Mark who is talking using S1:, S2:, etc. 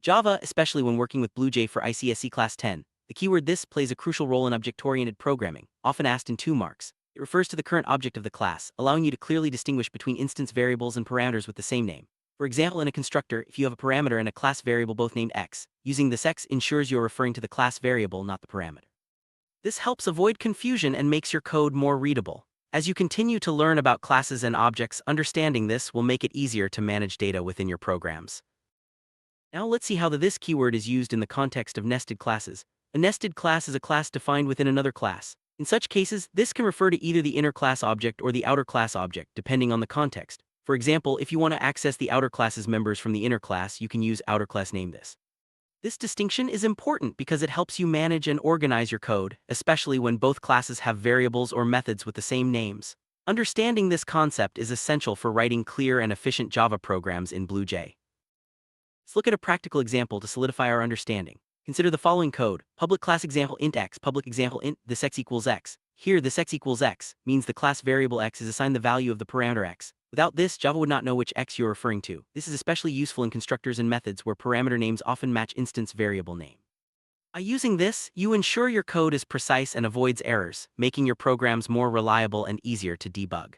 S1: Java, especially when working with BlueJ for Icse Class 10, the keyword this plays a crucial role in object-oriented programming, often asked in 2 marks. It refers to the current object of the class, allowing you to clearly distinguish between instance variables and parameters with the same name. For example, in a constructor, if you have a parameter and a class variable both named x, using this x ensures you're referring to the class variable, not the parameter. This helps avoid confusion and makes your code more readable. As you continue to learn about classes and objects, understanding this will make it easier to manage data within your programs. Now let's see how the this keyword is used in the context of nested classes. A nested class is a class defined within another class. In such cases, this can refer to either the inner class object or the outer class object, depending on the context. For example, if you want to access the outer class's members from the inner class, you can use outer class name this. This distinction is important because it helps you manage and organize your code, especially when both classes have variables or methods with the same names. Understanding this concept is essential for writing clear and efficient Java programs in BlueJ. Let's look at a practical example to solidify our understanding. Consider the following code: public class example int x, public example int this x equals x. Here, this x equals x means the class variable x is assigned the value of the parameter x. Without this, Java would not know which x you're referring to. This is especially useful in constructors and methods where parameter names often match instance variable name. By using this, you ensure your code is precise and avoids errors, making your programs more reliable and easier to debug.